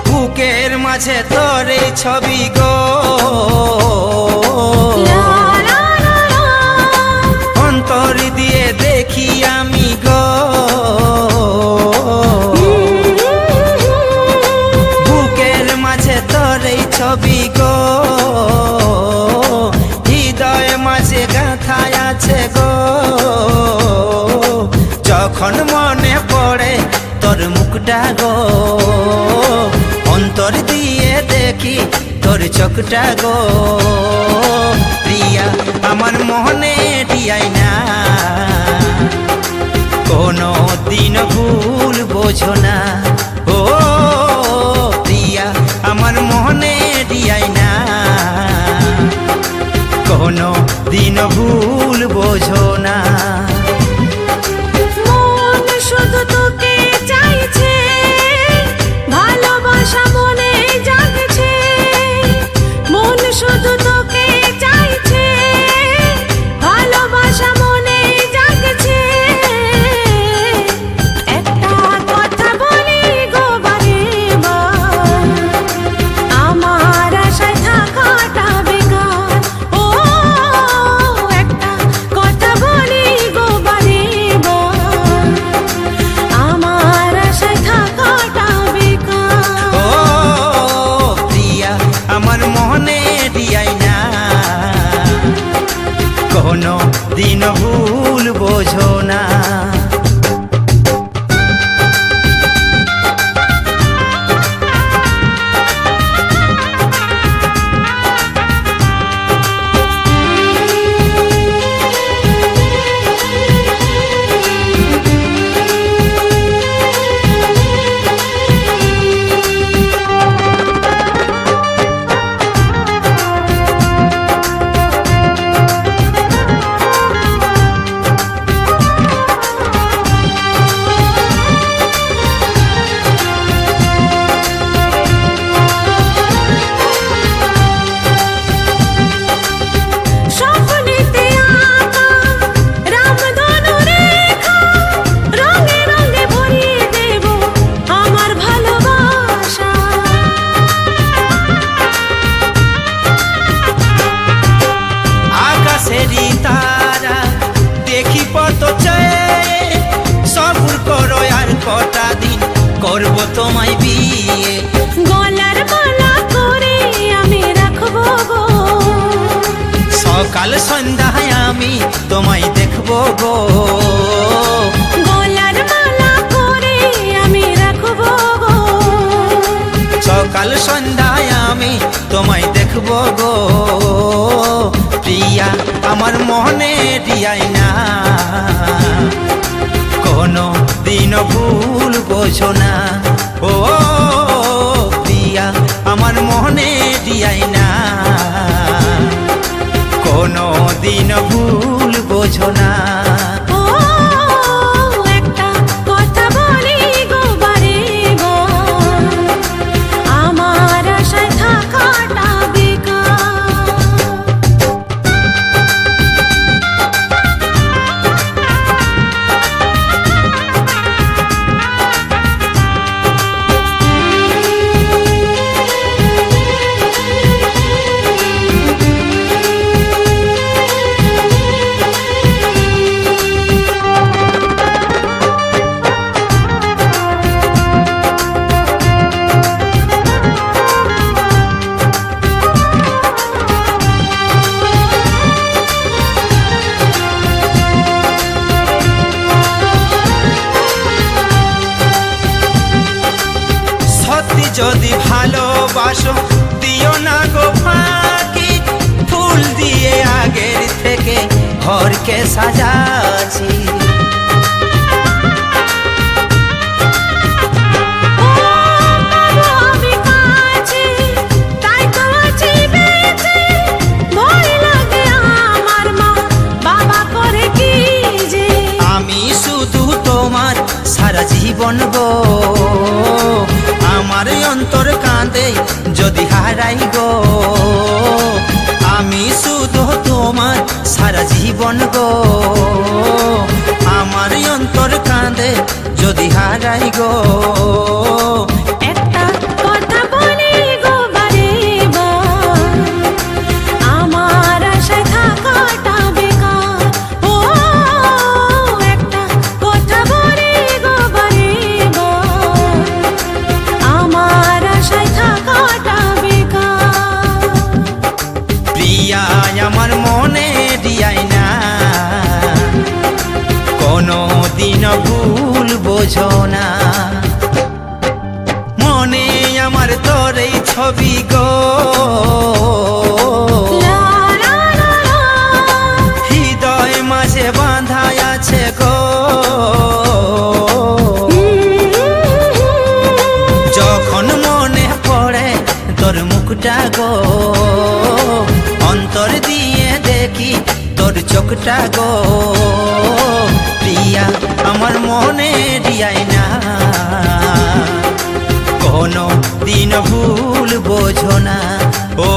বুকের মাঝে তোর এই ছবি গো, অন্তর দিয়ে দেখি আমি গো। বুকের মাঝে তোর এই ছবি গো, হৃদয় মাঝে গাঁথায় আছে গো। যখন মনে পড়ে তোর মুখটা গো, অন্তর দিয়ে দেখি তোর চোখটা গো। প্রিয়া আমার মনে দিয়াই না, কোনো দিন ভুল বোঝো না। ও প্রিয়া আমার মনে দিয়াই না, কোনো দিন ভুল বোঝো না। মন শুধু তোকে চাইছে, ভালোবাসা মনে জাগছে। মন শুধু তোকে চাইছে, ভালোবাসা মনে জাগছে। একটা কথা বলি গো বারেবার, আমার আশায় থাকাটা বেকার। ও একটা কথা বলি গো বারেবার, আমার আশায় থাকাটা বেকার। ও প্রিয়া আমার মনে দিয়াই না, কোনো দিন ভুল বোঝো না। স্বপ্নেতে আঁকা রামধনু রেখা, রঙে রঙে ভরিয়ে দেব আমার ভালোবাসা। আকাশেরই তারা দেখি পথ চেয়ে, সবুর করো আর কটা দিন করব তোমায় বিয়ে। গলার মালা করে আমি রাখবো গো, সকাল সন্ধ্যায় আমি তোমায় দেখবো গো। গলার মালা করে আমি রাখবো গো। সকাল সন্ধ্যায় আমি তোমায় দেখবো গো। প্রিয়া আমার মনে দিয়াই না, কোনো দিন ভুল বোঝো না। ও প্রিয়া আমার মনে দিয়াই না, কোনো দিন ভুল বোঝো না। ও একটা কথা বলি গো বারেবার, আমার আশায় থাকাটা বেকার। যদি ভালোবাসো দিও না গো ফাঁকি, ফুল দিয়ে আগের থেকে ঘরকে সাজাছি। আমি কাছে তাই তো আছি বেঁচে, ভয় লাগে আমার মা বাবা করে কি যে। আমি শুধু তোমার সারা জীবন গো, আমার অন্তর কাঁদে যদি হারাই গো। আমি শুধু তোমার সারা জীবন গো, আমার অন্তর কাঁদে যদি হারাই গো। একটা কথা বলি গো বারে বার, আমার আশায় থাকাটা বেকার। ও একটা কথা বলি গো বারে বার, আমার আশায় থাকাটা বেকার। প্রিয়া আমার মনে দিয়াই না, কোনো দিন ভুল বোঝো না। মনে আমার তোর এই ছবি গো, লা লা লা লা। হৃদয় মাঝে বাঁধা আছে গো। যখন মনে পড়ে তোর মুখটা গো, অন্তর দিয়ে দেখি তোর চোখটা গো। প্রিয়া আমার মনে দিয়াই না, কোনো দিন ভুল বোঝো না। ও